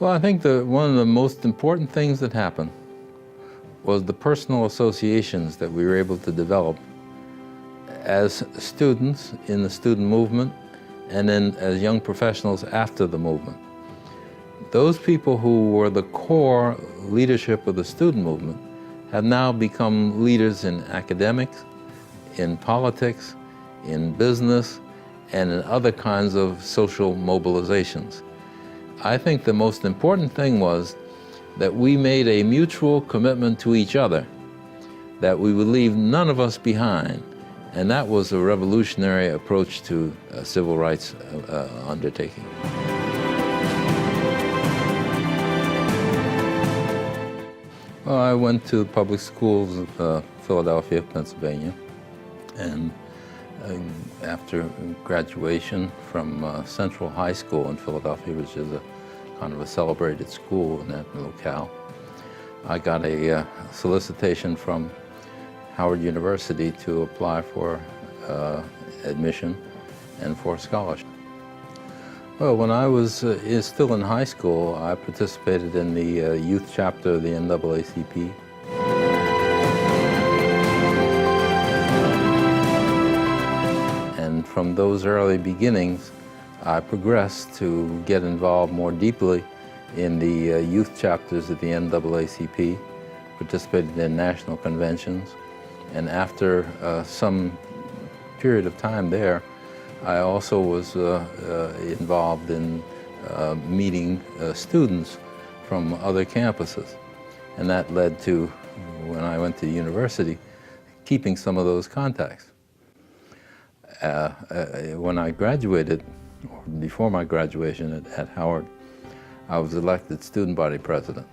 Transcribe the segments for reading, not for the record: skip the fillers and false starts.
Well, I think one of the most important things that happened was the personal associations that we were able to develop as students in the student movement and then as young professionals after the movement. Those people who were the core leadership of the student movement have now become leaders in academics, in politics, in business, and in other kinds of social mobilizations. I think the most important thing was that we made a mutual commitment to each other that we would leave none of us behind, and that was a revolutionary approach to a civil rights undertaking. Well, I went to public schools of Philadelphia, Pennsylvania, and after graduation from Central High School in Philadelphia, which is a kind of a celebrated school in that locale, I got a solicitation from Howard University to apply for admission and for scholarship. Well, when I was still in high school, I participated in the youth chapter of the NAACP. And from those early beginnings, I progressed to get involved more deeply in the youth chapters of the NAACP, participated in national conventions, and after some period of time there, I also was involved in meeting students from other campuses. And that led to, when I went to university, keeping some of those contacts. When I graduated, or before my graduation at Howard, I was elected student body president.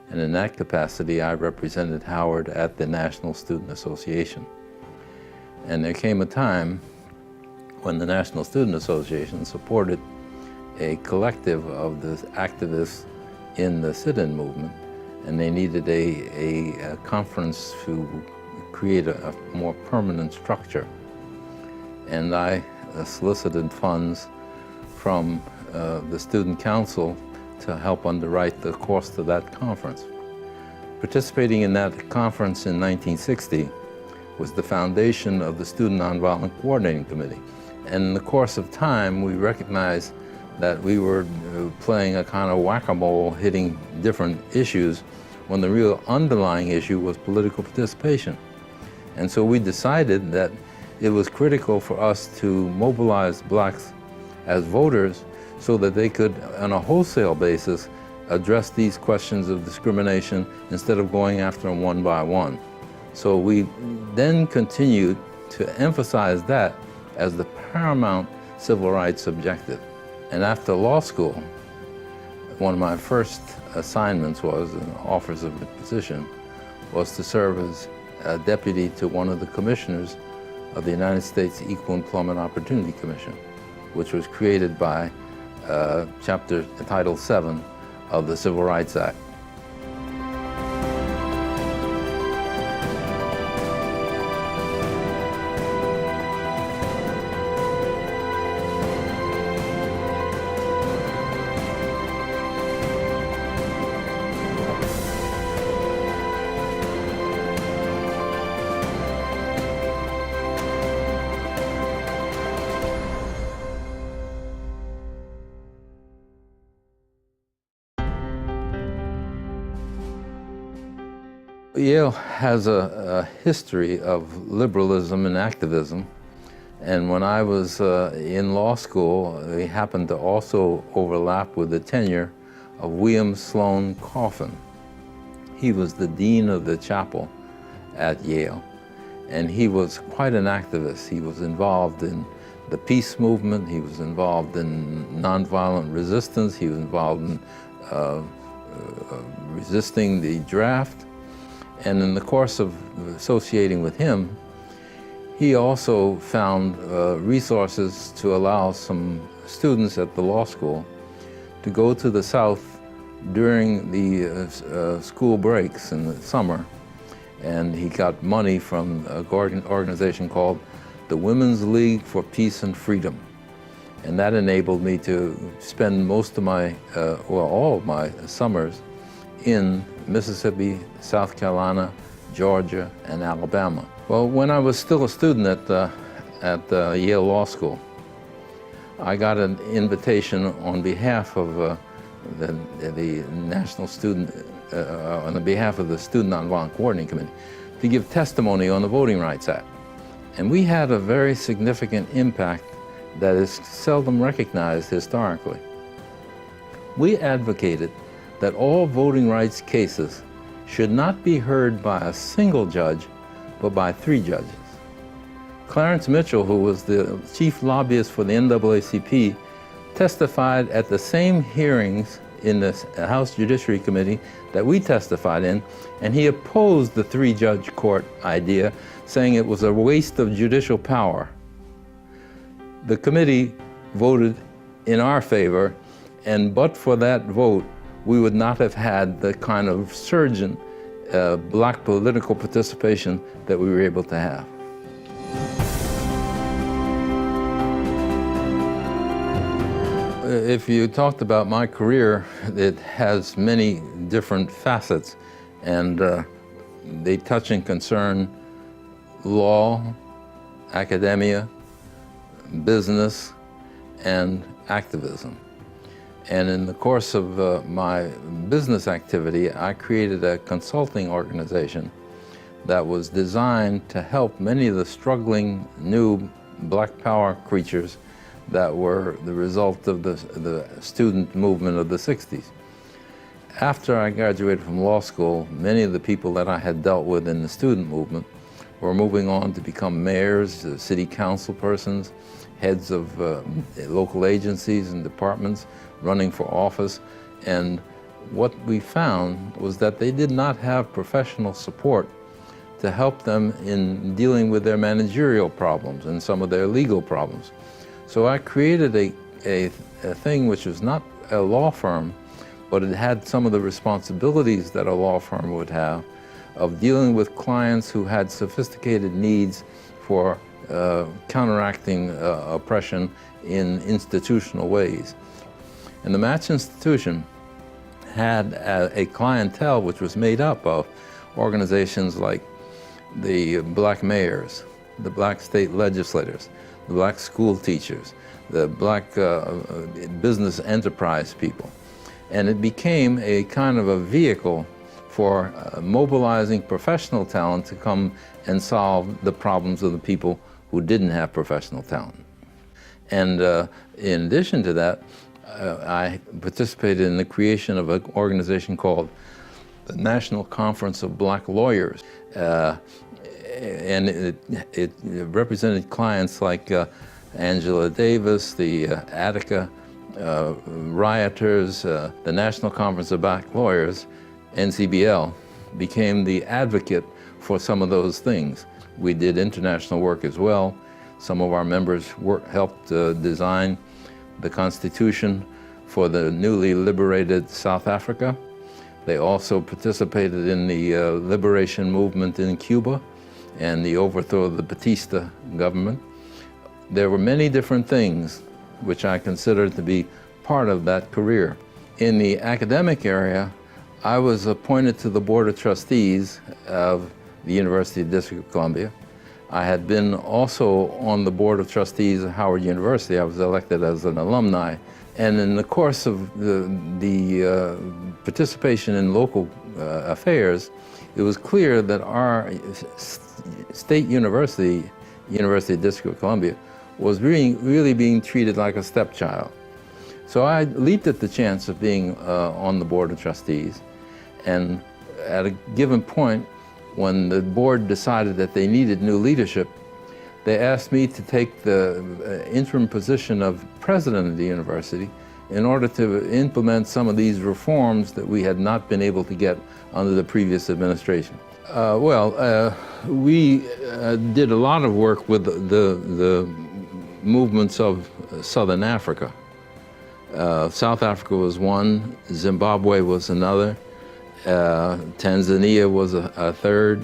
And in that capacity, I represented Howard at the National Student Association. And there came a time when the National Student Association supported a collective of the activists in the sit-in movement, and they needed a conference to create a more permanent structure. And I solicited funds from the Student Council to help underwrite the cost of that conference. Participating in that conference in 1960 was the foundation of the Student Nonviolent Coordinating Committee. And in the course of time, we recognized that we were playing a kind of whack-a-mole, hitting different issues, when the real underlying issue was political participation. And so we decided that it was critical for us to mobilize blacks as voters so that they could, on a wholesale basis, address these questions of discrimination instead of going after them one by one. So we then continued to emphasize that as the paramount civil rights objective. And after law school, one of my first assignments was, offers of the position, was to serve as a deputy to one of the commissioners of the United States Equal Employment Opportunity Commission, which was created by Title VII of the Civil Rights Act. Yale has a history of liberalism and activism, and when I was in law school, we happened to also overlap with the tenure of William Sloane Coffin. He was the dean of the chapel at Yale, and he was quite an activist. He was involved in the peace movement, he was involved in nonviolent resistance, he was involved in resisting the draft. And in the course of associating with him, he also found resources to allow some students at the law school to go to the South during the school breaks in the summer. And he got money from an organization called the Women's League for Peace and Freedom. And that enabled me to spend most of my, all of my summers in Mississippi, South Carolina, Georgia, and Alabama. Well, when I was still a student at Yale Law School, I got an invitation on behalf of the National Student, on behalf of the Student Nonviolent Coordinating Committee, to give testimony on the Voting Rights Act. And we had a very significant impact that is seldom recognized historically. We advocated that all voting rights cases should not be heard by a single judge, but by 3 judges. Clarence Mitchell, who was the chief lobbyist for the NAACP, testified at the same hearings in the House Judiciary Committee that we testified in, and he opposed the 3-judge court idea, saying it was a waste of judicial power. The committee voted in our favor, and but for that vote, we would not have had the kind of surgent black political participation that we were able to have. If you talked about my career, it has many different facets, and they touch and concern law, academia, business, and activism. And in the course of my business activity, I created a consulting organization that was designed to help many of the struggling new black power creatures that were the result of the student movement of the 60s. After I graduated from law school, many of the people that I had dealt with in the student movement were moving on to become mayors, city council persons, heads of local agencies and departments, running for office. And what we found was that they did not have professional support to help them in dealing with their managerial problems and some of their legal problems. So I created a thing which was not a law firm, but it had some of the responsibilities that a law firm would have of dealing with clients who had sophisticated needs for counteracting oppression in institutional ways. And the Match Institution had a clientele which was made up of organizations like the black mayors, the black state legislators, the black school teachers, the black business enterprise people. And it became a kind of a vehicle for mobilizing professional talent to come and solve the problems of the people who didn't have professional talent. And in addition to that, I participated in the creation of an organization called the National Conference of Black Lawyers. And it represented clients like Angela Davis, the Attica rioters, the National Conference of Black Lawyers, NCBL, became the advocate for some of those things. We did international work as well. Some of our members helped design the Constitution for the newly liberated South Africa. They also participated in the liberation movement in Cuba and the overthrow of the Batista government. There were many different things which I considered to be part of that career. In the academic area, I was appointed to the Board of Trustees of the University District of Columbia. I had been also on the Board of Trustees at Howard University. I was elected as an alumni. And in the course of the participation in local affairs, it was clear that our state university, University District of Columbia, was really being treated like a stepchild. So I leaped at the chance of being on the Board of Trustees. And at a given point, when the board decided that they needed new leadership, they asked me to take the interim position of president of the university in order to implement some of these reforms that we had not been able to get under the previous administration. We did a lot of work with the movements of Southern Africa. South Africa was one, Zimbabwe was another, Tanzania was a third.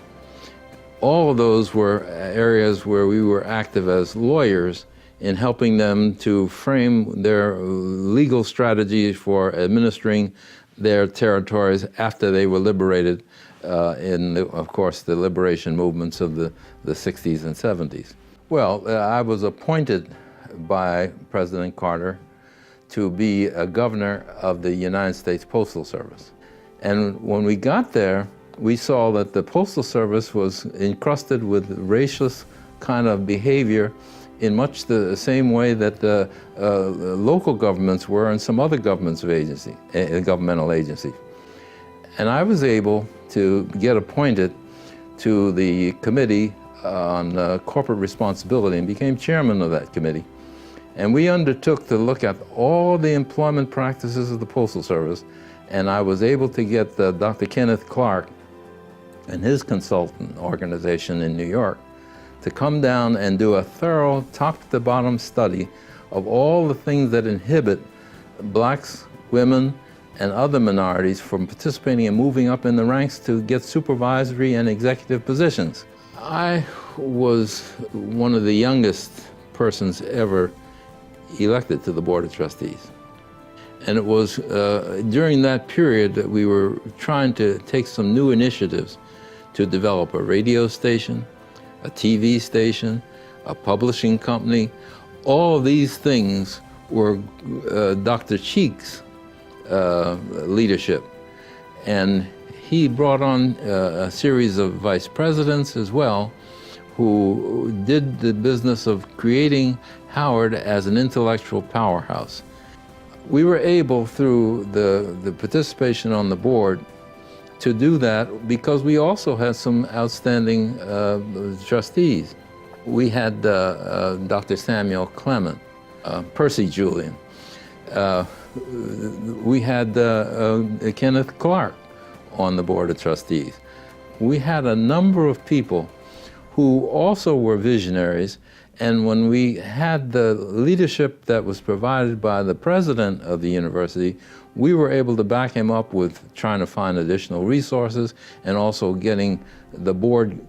All of those were areas where we were active as lawyers in helping them to frame their legal strategies for administering their territories after they were liberated in, of course, the liberation movements of the 60s and 70s. Well, I was appointed by President Carter to be a governor of the United States Postal Service. And when we got there, we saw that the Postal Service was encrusted with racist kind of behavior in much the same way that the local governments were and some other governmental agencies. And I was able to get appointed to the Committee on Corporate Responsibility and became chairman of that committee. And we undertook to look at all the employment practices of the Postal Service, and I was able to get Dr. Kenneth Clark and his consultant organization in New York to come down and do a thorough top-to-bottom study of all the things that inhibit blacks, women, and other minorities from participating and moving up in the ranks to get supervisory and executive positions. I was one of the youngest persons ever elected to the Board of Trustees. And it was during that period that we were trying to take some new initiatives to develop a radio station, a TV station, a publishing company. All of these things were Dr. Cheek's leadership. And he brought on a series of vice presidents as well, who did the business of creating Howard as an intellectual powerhouse. We were able, through the participation on the board, to do that because we also had some outstanding trustees. We had Dr. Samuel Clement, Percy Julian. We had Kenneth Clark on the Board of Trustees. We had a number of people who also were visionaries, and when we had the leadership that was provided by the president of the university, we were able to back him up with trying to find additional resources and also getting the board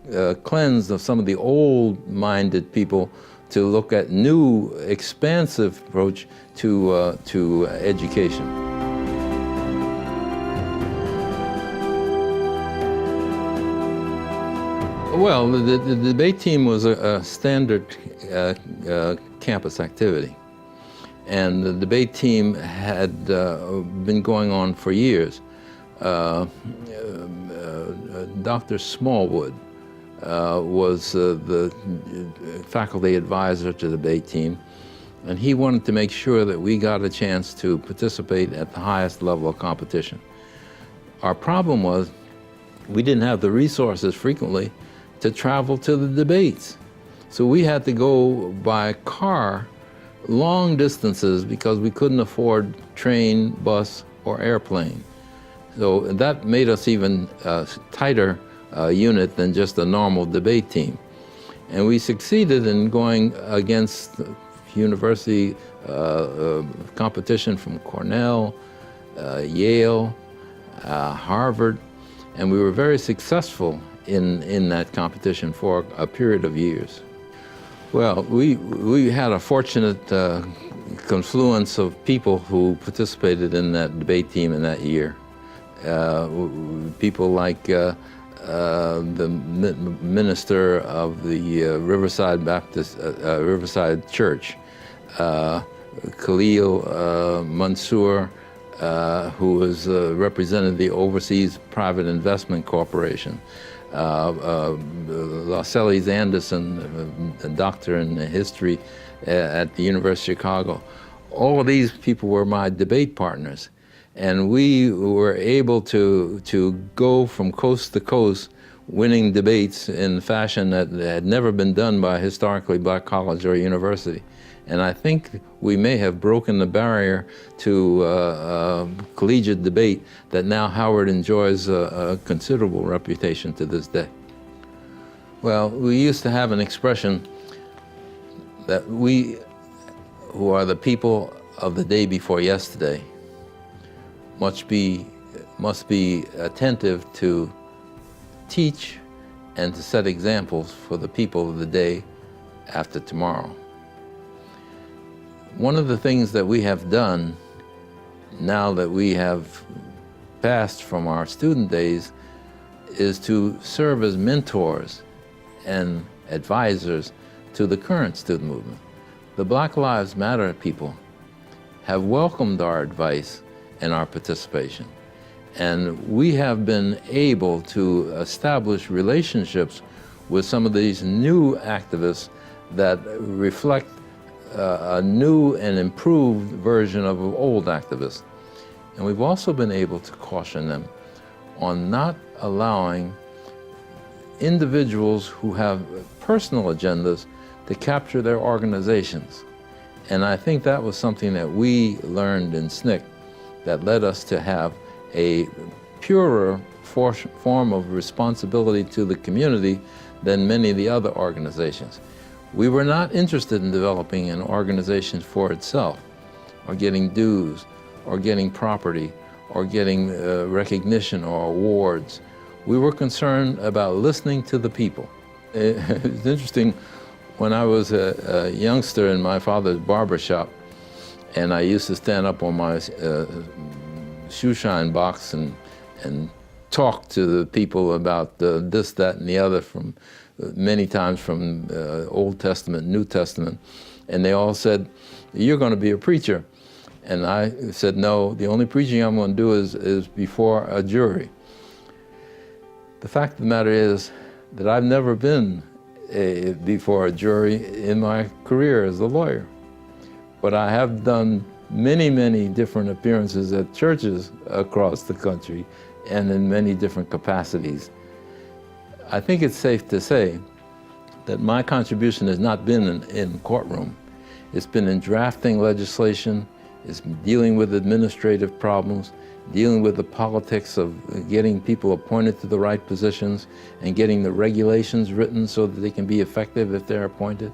cleansed of some of the old-minded people to look at new, expansive approach to education. Well, the debate team was a standard campus activity. And the debate team had been going on for years. Dr. Smallwood was the faculty advisor to the debate team, and he wanted to make sure that we got a chance to participate at the highest level of competition. Our problem was we didn't have the resources frequently to travel to the debates. So we had to go by car long distances because we couldn't afford train, bus, or airplane. So that made us even a tighter unit than just a normal debate team. And we succeeded in going against university competition from Cornell, Yale, Harvard, and we were very successful in that competition for a period of years. Well, we had a fortunate confluence of people who participated in that debate team in that year. People like the minister of the Riverside Baptist, Riverside Church, Khalil Mansour, who was represented the Overseas Private Investment Corporation. Lascelles Anderson, a doctor in history at the University of Chicago. All of these people were my debate partners. And we were able to go from coast to coast winning debates in fashion that had never been done by a historically black college or university. And I think we may have broken the barrier to collegiate debate that now Howard enjoys a considerable reputation to this day. Well, we used to have an expression that we, who are the people of the day before yesterday, must be attentive to teach and to set examples for the people of the day after tomorrow. One of the things that we have done now that we have passed from our student days is to serve as mentors and advisors to the current student movement. The Black Lives Matter people have welcomed our advice and our participation. And we have been able to establish relationships with some of these new activists that reflect a new and improved version of old activists. And we've also been able to caution them on not allowing individuals who have personal agendas to capture their organizations. And I think that was something that we learned in SNCC that led us to have a purer form of responsibility to the community than many of the other organizations. We were not interested in developing an organization for itself, or getting dues, or getting property, or getting recognition or awards. We were concerned about listening to the people. It's interesting, when I was a youngster in my father's barber shop, and I used to stand up on my shoe shine box and talk to the people about this, that, and the other, from many times from Old Testament, New Testament, and they all said, "You're going to be a preacher." And I said, "No, the only preaching I'm going to do is before a jury." The fact of the matter is that I've never been before a jury in my career as a lawyer, but I have done many, many different appearances at churches across the country and in many different capacities. I think it's safe to say that my contribution has not been in courtroom. It's been in drafting legislation, it's dealing with administrative problems, dealing with the politics of getting people appointed to the right positions and getting the regulations written so that they can be effective if they're appointed.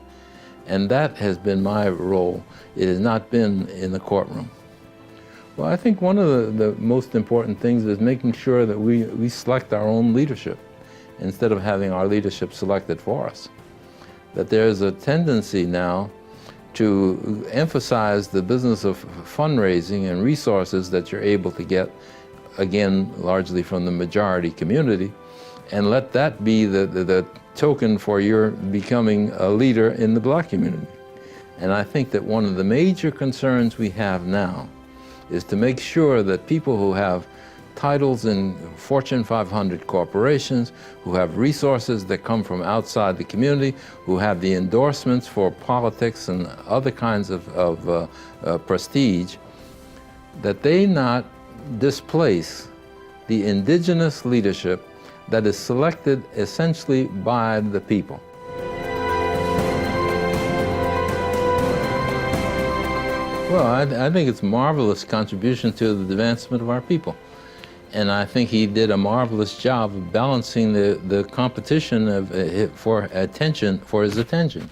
And that has been my role. It has not been in the courtroom. Well, I think one of the most important things is making sure that we select our own leadership instead of having our leadership selected for us. That there's a tendency now to emphasize the business of fundraising and resources that you're able to get, again, largely from the majority community, and let that be the token for your becoming a leader in the Black community. And I think that one of the major concerns we have now is to make sure that people who have titles in Fortune 500 corporations, who have resources that come from outside the community, who have the endorsements for politics and other kinds of prestige, that they not displace the indigenous leadership that is selected essentially by the people. Well, I think it's a marvelous contribution to the advancement of our people. And I think he did a marvelous job of balancing the competition for his attention.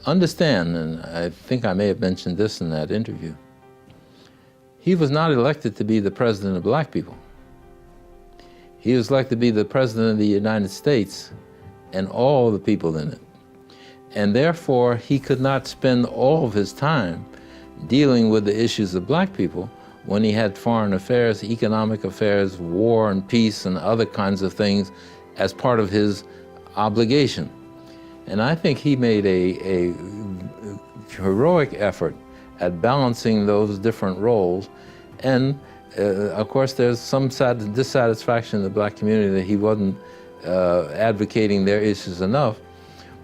Understand, and I think I may have mentioned this in that interview, he was not elected to be the president of Black people. He was elected to be the president of the United States and all the people in it. And therefore, he could not spend all of his time dealing with the issues of Black people when he had foreign affairs, economic affairs, war and peace and other kinds of things as part of his obligation. And I think he made a heroic effort at balancing those different roles. And of course, there's some dissatisfaction in the Black community that he wasn't advocating their issues enough.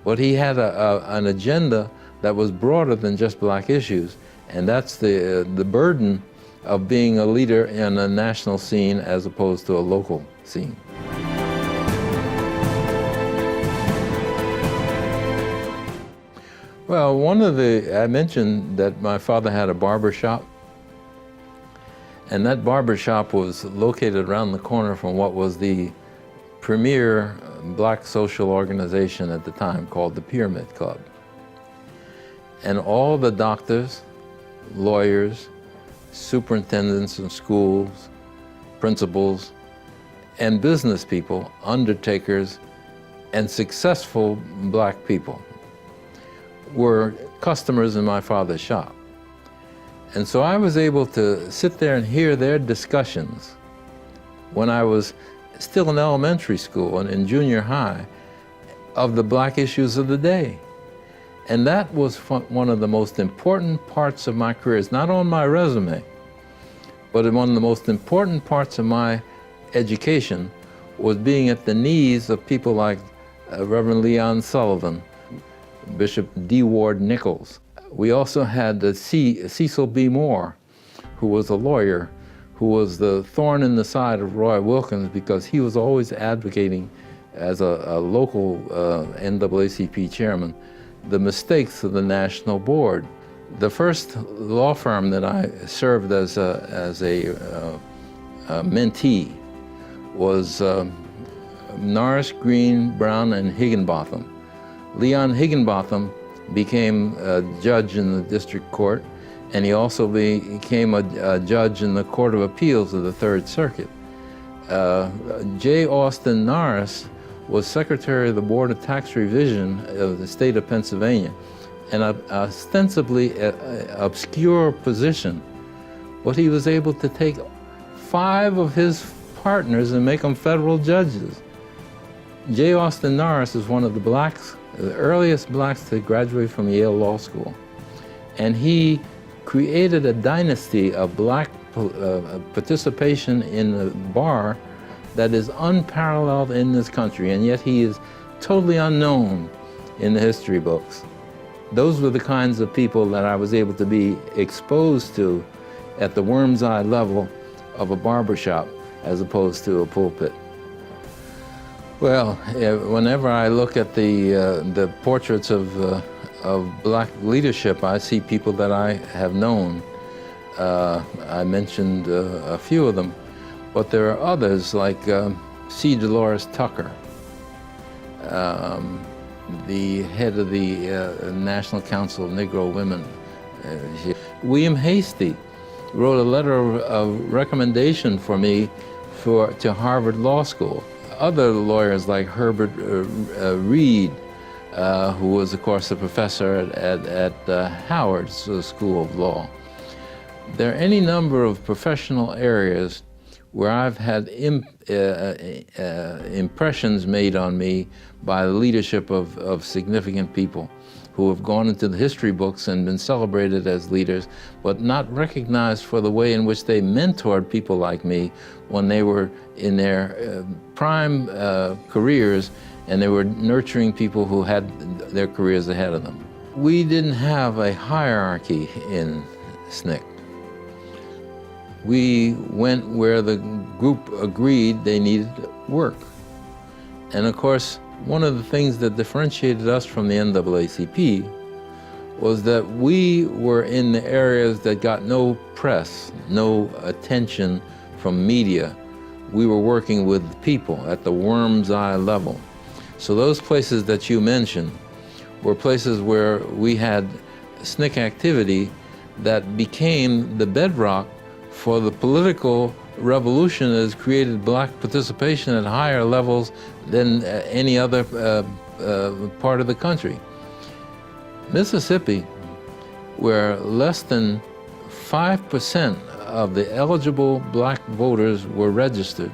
But he had an agenda that was broader than just Black issues. And that's the burden of being a leader in a national scene as opposed to a local scene. Well, I mentioned that my father had a barber shop, and that barber shop was located around the corner from what was the premier Black social organization at the time, called the Pyramid Club. And all the doctors, lawyers, superintendents of schools, principals, and business people, undertakers, and successful Black people were customers in my father's shop. And so I was able to sit there and hear their discussions when I was still in elementary school and in junior high of the black issues of the day. And that was one of the most important parts of my career. It's not on my resume, but one of the most important parts of my education was being at the knees of people like Reverend Leon Sullivan, Bishop D. Ward Nichols. We also had Cecil B. Moore, who was a lawyer, who was the thorn in the side of Roy Wilkins because he was always advocating as a local NAACP chairman the mistakes of the national board. The first law firm that I served as a mentee was Norris, Green, Brown, and Higginbotham. Leon Higginbotham became a judge in the district court, and he also became a judge in the Court of Appeals of the Third Circuit. J. Austin Norris was secretary of the Board of Tax Revision of the state of Pennsylvania, an ostensibly obscure position, but he was able to take 5 of his partners and make them federal judges. J. Austin Norris is one of the earliest blacks to graduate from Yale Law School. And he created a dynasty of black participation in the bar that is unparalleled in this country, and yet he is totally unknown in the history books. Those were the kinds of people that I was able to be exposed to at the worm's eye level of a barbershop as opposed to a pulpit. Well, whenever I look at the portraits of black leadership, I see people that I have known. I mentioned a few of them, but there are others like C. Dolores Tucker, the head of the National Council of Negro Women. William Hastie wrote a letter of recommendation for me to Harvard Law School. Other lawyers like Herbert Reed, who was, of course, a professor at Howard School of Law. There are any number of professional areas where I've had impressions made on me by the leadership of significant people who have gone into the history books and been celebrated as leaders, but not recognized for the way in which they mentored people like me when they were in their prime careers and they were nurturing people who had their careers ahead of them. We didn't have a hierarchy in SNCC. We went where the group agreed they needed work. And of course, one of the things that differentiated us from the NAACP was that we were in the areas that got no press, no attention from media. We were working with people at the worm's eye level. So those places that you mentioned were places where we had SNCC activity that became the bedrock for the political revolution that has created black participation at higher levels than any other part of the country. Mississippi, where less than 5% of the eligible black voters were registered,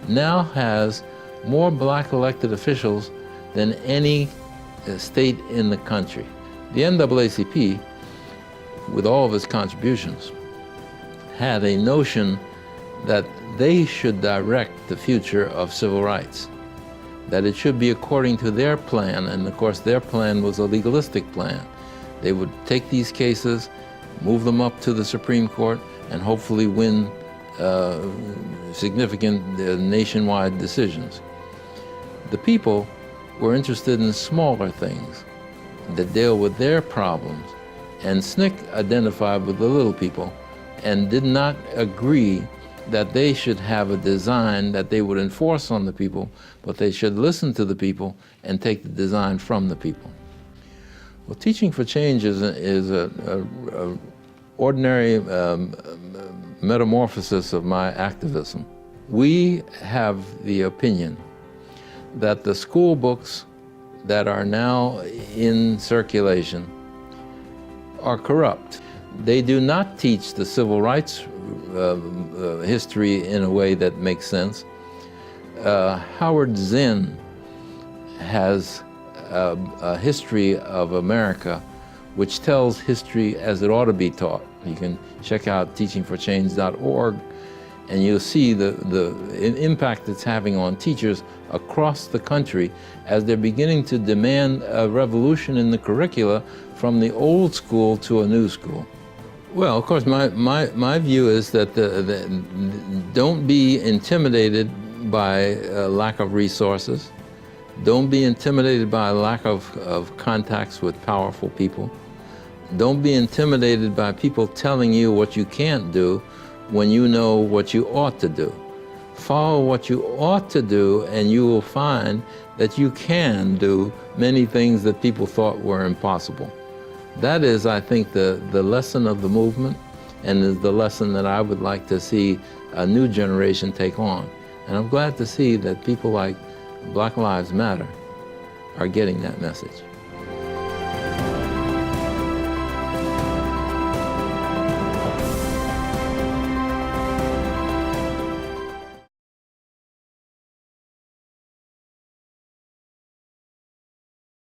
now has more black elected officials than any state in the country. The NAACP, with all of its contributions, had a notion that they should direct the future of civil rights, that it should be according to their plan, and of course their plan was a legalistic plan. They would take these cases, move them up to the Supreme Court, and hopefully win significant nationwide decisions. The people were interested in smaller things that deal with their problems, and SNCC identified with the little people and did not agree that they should have a design that they would enforce on the people, but they should listen to the people and take the design from the people. Well, Teaching for Change is a ordinary metamorphosis of my activism. We have the opinion that the school books that are now in circulation are corrupt. They do not teach the civil rights history in a way that makes sense. Howard Zinn has a history of America which tells history as it ought to be taught. You can check out teachingforchange.org and you'll see the impact it's having on teachers across the country as they're beginning to demand a revolution in the curricula from the old school to a new school. Well, of course, my view is that don't be intimidated by lack of resources. Don't be intimidated by a lack of contacts with powerful people. Don't be intimidated by people telling you what you can't do when you know what you ought to do. Follow what you ought to do and you will find that you can do many things that people thought were impossible. That is, I think, the lesson of the movement, and is the lesson that I would like to see a new generation take on. And I'm glad to see that people like Black Lives Matter are getting that message.